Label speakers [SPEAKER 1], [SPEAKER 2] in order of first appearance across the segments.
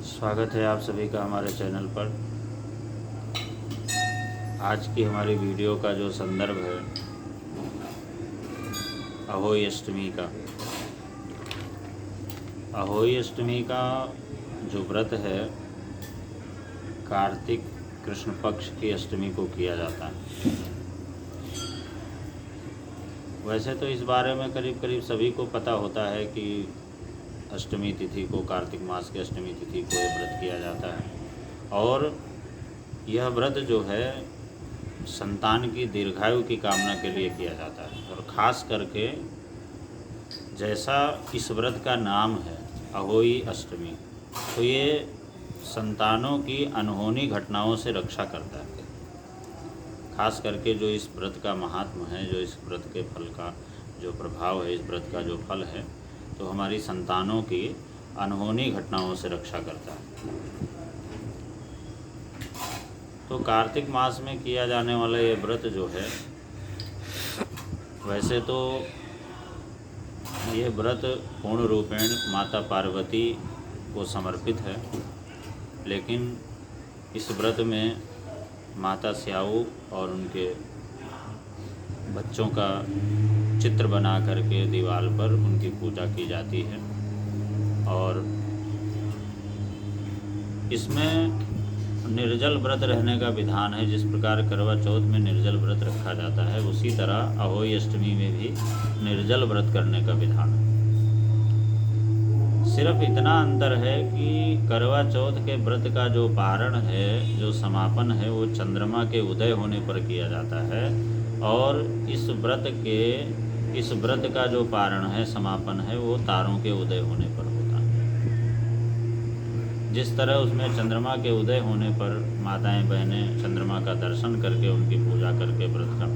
[SPEAKER 1] स्वागत है आप सभी का हमारे चैनल पर। आज की हमारी वीडियो का जो संदर्भ है अहोई अष्टमी का। अहोई अष्टमी का जो व्रत है कार्तिक कृष्ण पक्ष की अष्टमी को किया जाता है। वैसे तो इस बारे में करीब करीब सभी को पता होता है कि अष्टमी तिथि को, कार्तिक मास की अष्टमी तिथि को यह व्रत किया जाता है। और यह व्रत जो है संतान की दीर्घायु की कामना के लिए किया जाता है। और ख़ास करके जैसा इस व्रत का नाम है अहोई अष्टमी, तो ये संतानों की अनहोनी घटनाओं से रक्षा करता है। ख़ास करके जो इस व्रत का महात्म है, जो इस व्रत के फल का जो प्रभाव है, इस व्रत का जो फल है, तो हमारी संतानों की अनहोनी घटनाओं से रक्षा करता है। तो कार्तिक मास में किया जाने वाला ये व्रत जो है, वैसे तो ये व्रत पूर्ण रूपेण माता पार्वती को समर्पित है, लेकिन इस व्रत में माता स्याऊ और उनके बच्चों का चित्र बना करके दीवार पर उनकी पूजा की जाती है। और इसमें निर्जल व्रत रहने का विधान है। जिस प्रकार करवा चौथ में निर्जल व्रत रखा जाता है, उसी तरह अहोई अष्टमी में भी निर्जल व्रत करने का विधान है। सिर्फ इतना अंतर है कि करवा चौथ के व्रत का जो पारण है, जो समापन है, वो चंद्रमा के उदय होने पर किया जाता है। और इस व्रत का जो पारण है, समापन है, वो तारों के उदय होने पर होता है। जिस तरह उसमें चंद्रमा के उदय होने पर माताएं बहनें चंद्रमा का दर्शन करके उनकी पूजा करके व्रत का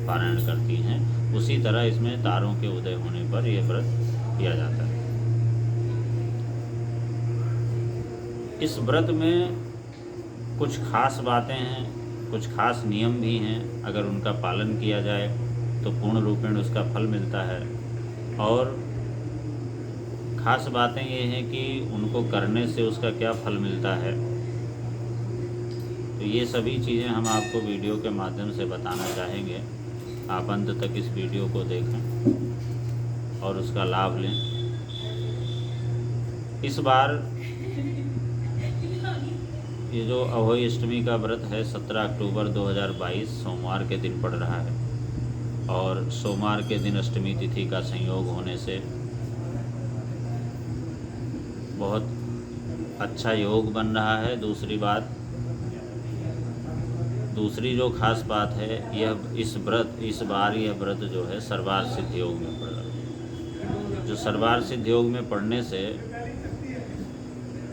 [SPEAKER 1] पारायण करती हैं, उसी तरह इसमें तारों के उदय होने पर यह व्रत किया जाता है। इस व्रत में कुछ खास बातें हैं, कुछ खास नियम भी हैं। अगर उनका पालन किया जाए तो पूर्ण रूपेण उसका फल मिलता है। और ख़ास बातें ये हैं कि उनको करने से उसका क्या फल मिलता है। तो ये सभी चीज़ें हम आपको वीडियो के माध्यम से बताना चाहेंगे। आप अंत तक इस वीडियो को देखें और उसका लाभ लें। इस बार ये जो अहोई अष्टमी का व्रत है 17 अक्टूबर 2022 सोमवार के दिन पड़ रहा है। और सोमवार के दिन अष्टमी तिथि का संयोग होने से बहुत अच्छा योग बन रहा है। दूसरी जो खास बात है, इस बार यह व्रत जो है सर्वार्थ सिद्ध योग में पड़ रहा है। जो सर्वार्थ सिद्ध योग में पड़ने से,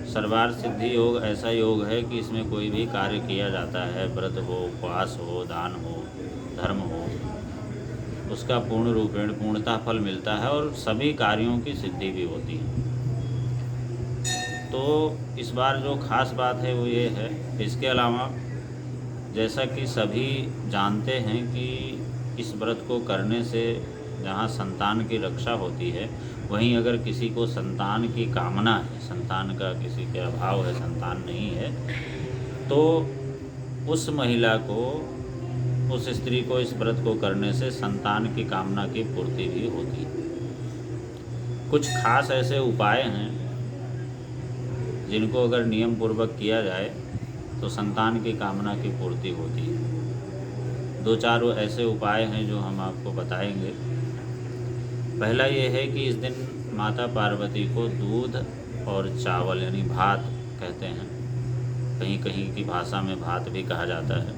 [SPEAKER 1] सर्वार्थ सिद्धि योग ऐसा योग है कि इसमें कोई भी कार्य किया जाता है, व्रत हो, उपवास हो, दान हो, धर्म हो, उसका पूर्ण रूपेण पूर्णतः फल मिलता है और सभी कार्यों की सिद्धि भी होती है। तो इस बार जो खास बात है वो ये है। इसके अलावा जैसा कि सभी जानते हैं कि इस व्रत को करने से जहाँ संतान की रक्षा होती है, वहीं अगर किसी को संतान की कामना है, संतान का किसी के अभाव है, संतान नहीं है, तो उस महिला को, उस स्त्री को इस व्रत को करने से संतान की कामना की पूर्ति भी होती है। कुछ खास ऐसे उपाय हैं जिनको अगर नियम पूर्वक किया जाए तो संतान की कामना की पूर्ति होती है। 2-4 ऐसे उपाय हैं जो हम आपको बताएंगे। पहला ये है कि इस दिन माता पार्वती को दूध और चावल यानी भात कहते हैं, कहीं कहीं की भाषा में भात भी कहा जाता है,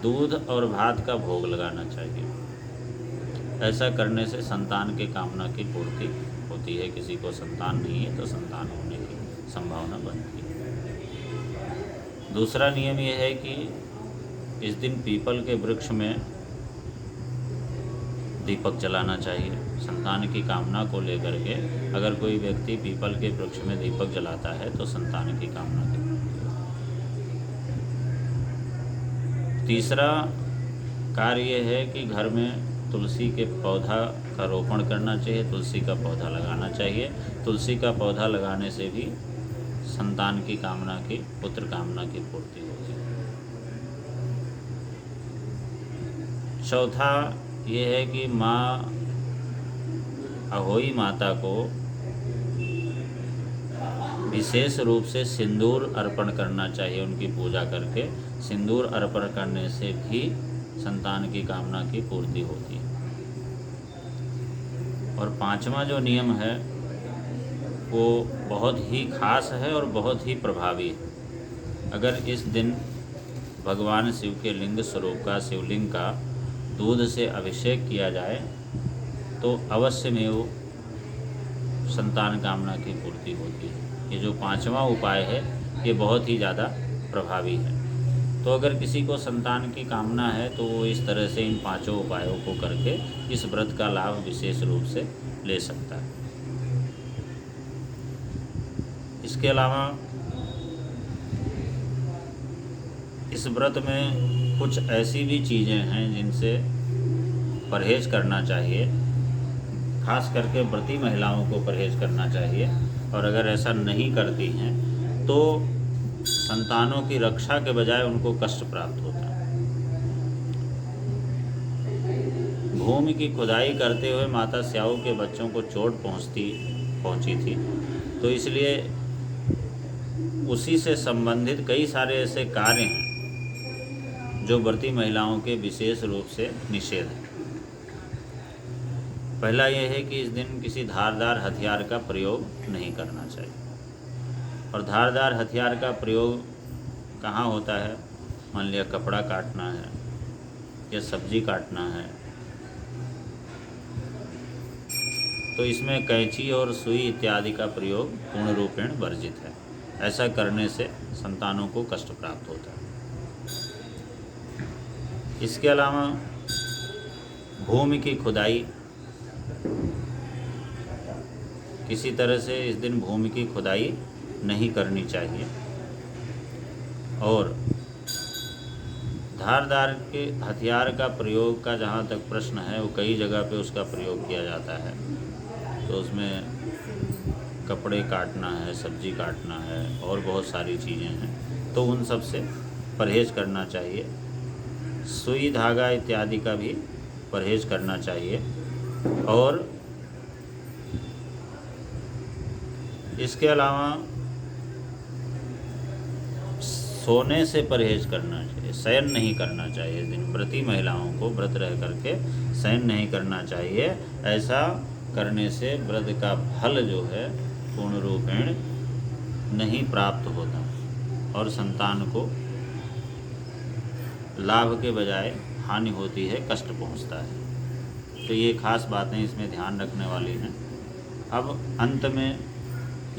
[SPEAKER 1] दूध और भात का भोग लगाना चाहिए। ऐसा करने से संतान के कामना की पूर्ति होती है। किसी को संतान नहीं है तो संतान होने की संभावना बनती है। दूसरा नियम यह है कि इस दिन पीपल के वृक्ष में दीपक जलाना चाहिए। संतान की कामना को लेकर के अगर कोई व्यक्ति पीपल के वृक्ष में दीपक जलाता है तो संतान की कामना की पूर्ति होती है। तीसरा कार्य है कि घर में तुलसी के पौधा का रोपण करना चाहिए, तुलसी का पौधा लगाना चाहिए। तुलसी का पौधा लगाने से भी संतान की कामना की, पुत्र कामना की पूर्ति होती है। चौथा ये है कि माँ अहोई माता को विशेष रूप से सिंदूर अर्पण करना चाहिए। उनकी पूजा करके सिंदूर अर्पण करने से भी संतान की कामना की पूर्ति होती है। और पांचवा जो नियम है वो बहुत ही खास है और बहुत ही प्रभावी है। अगर इस दिन भगवान शिव के लिंग स्वरूप का, शिवलिंग का दूध से अभिषेक किया जाए तो अवश्य में वो संतान कामना की पूर्ति होती है। ये जो पांचवा उपाय है ये बहुत ही ज़्यादा प्रभावी है। तो अगर किसी को संतान की कामना है तो वो इस तरह से इन पांचों उपायों को करके इस व्रत का लाभ विशेष रूप से ले सकता है। इसके अलावा इस व्रत में कुछ ऐसी भी चीज़ें हैं जिनसे परहेज करना चाहिए, खास करके व्रती महिलाओं को परहेज करना चाहिए। और अगर ऐसा नहीं करती हैं तो संतानों की रक्षा के बजाय उनको कष्ट प्राप्त होता है। भूमि की खुदाई करते हुए माता स्याऊ के बच्चों को चोट पहुंची थी, तो इसलिए उसी से संबंधित कई सारे ऐसे कार्य हैं जो व्रती महिलाओं के विशेष रूप से निषेध हैं। पहला यह है कि इस दिन किसी धारदार हथियार का प्रयोग नहीं करना चाहिए। और धारदार हथियार का प्रयोग कहाँ होता है? मान लिया कपड़ा काटना है या सब्जी काटना है, तो इसमें कैंची और सुई इत्यादि का प्रयोग पूर्ण रूपेण वर्जित है। ऐसा करने से संतानों को कष्ट प्राप्त होता है। इसके अलावा भूमि की खुदाई, किसी तरह से इस दिन भूमि की खुदाई नहीं करनी चाहिए। और धारदार के हथियार का प्रयोग का जहाँ तक प्रश्न है वो कई जगह पे उसका प्रयोग किया जाता है। तो उसमें कपड़े काटना है, सब्जी काटना है और बहुत सारी चीज़ें हैं, तो उन सब से परहेज़ करना चाहिए। सुई धागा इत्यादि का भी परहेज़ करना चाहिए। और इसके अलावा सोने से परहेज करना चाहिए, शयन नहीं करना चाहिए। इस दिन व्रती महिलाओं को व्रत रह करके शयन नहीं करना चाहिए। ऐसा करने से व्रत का फल जो है पूर्ण रूपेण नहीं प्राप्त होता और संतान को लाभ के बजाय हानि होती है, कष्ट पहुंचता है। तो ये खास बातें इसमें ध्यान रखने वाली हैं। अब अंत में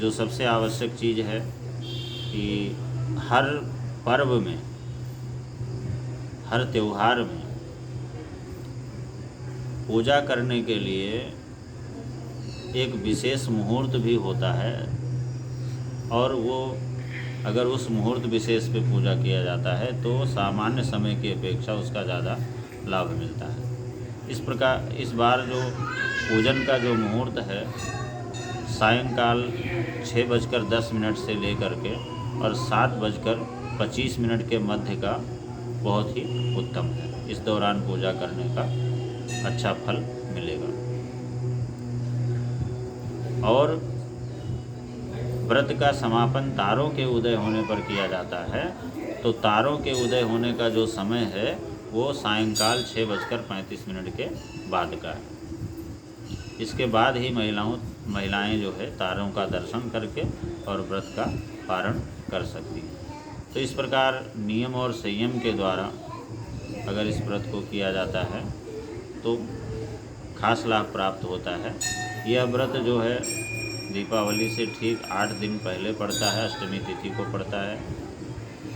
[SPEAKER 1] जो सबसे आवश्यक चीज़ है कि हर पर्व में, हर त्यौहार में पूजा करने के लिए एक विशेष मुहूर्त भी होता है। और वो अगर उस मुहूर्त विशेष पे पूजा किया जाता है तो सामान्य समय की अपेक्षा उसका ज़्यादा लाभ मिलता है। इस प्रकार इस बार जो पूजन का जो मुहूर्त है सायंकाल 6:10 से लेकर के और 7:25 के मध्य का बहुत ही उत्तम है। इस दौरान पूजा करने का अच्छा फल मिलेगा। और व्रत का समापन तारों के उदय होने पर किया जाता है। तो तारों के उदय होने का जो समय है वो सायंकाल 6:35 के बाद का है। इसके बाद ही महिलाएं जो है तारों का दर्शन करके और व्रत का पारण कर सकती हैं। तो इस प्रकार नियम और संयम के द्वारा अगर इस व्रत को किया जाता है तो खास लाभ प्राप्त होता है। यह व्रत जो है दीपावली से ठीक 8 दिन पहले पड़ता है, अष्टमी तिथि को पड़ता है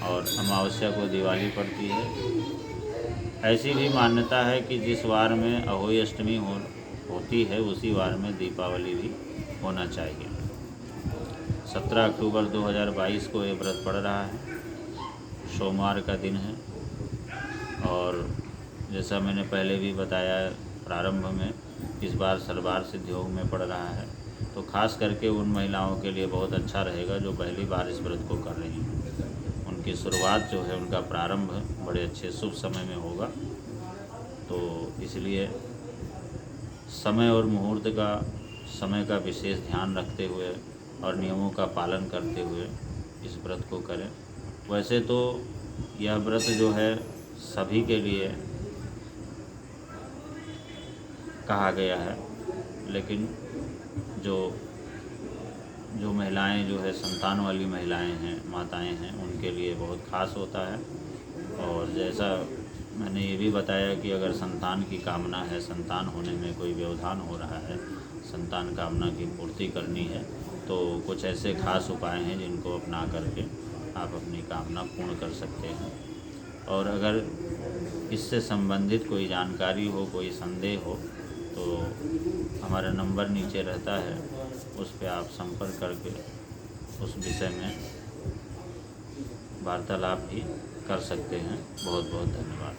[SPEAKER 1] और अमावस्या को दिवाली पड़ती है। ऐसी भी मान्यता है कि जिस वार में अहोई अष्टमी होती है उसी वार में दीपावली भी होना चाहिए। 17 अक्टूबर 2022 को ये व्रत पड़ रहा है, सोमवार का दिन है। और जैसा मैंने पहले भी बताया प्रारंभ में इस बार सर्वार सिद्ध योग में पड़ रहा है। तो खास करके उन महिलाओं के लिए बहुत अच्छा रहेगा जो पहली बार इस व्रत को कर रही हैं। उनकी शुरुआत जो है, उनका प्रारंभ बड़े अच्छे शुभ समय में होगा। तो इसलिए समय और मुहूर्त का, समय का विशेष ध्यान रखते हुए और नियमों का पालन करते हुए इस व्रत को करें। वैसे तो यह व्रत जो है सभी के लिए कहा गया है, लेकिन जो महिलाएं जो है संतान वाली महिलाएं हैं, माताएं हैं, उनके लिए बहुत खास होता है। और जैसा मैंने ये भी बताया कि अगर संतान की कामना है, संतान होने में कोई व्यवधान हो रहा है, संतान कामना की पूर्ति करनी है, तो कुछ ऐसे खास उपाय हैं जिनको अपना करके आप अपनी कामना पूर्ण कर सकते हैं। और अगर इससे संबंधित कोई जानकारी हो, कोई संदेह हो, तो हमारा नंबर नीचे रहता है, उस पर आप संपर्क करके उस विषय में वार्तालाप भी कर सकते हैं। बहुत बहुत धन्यवाद।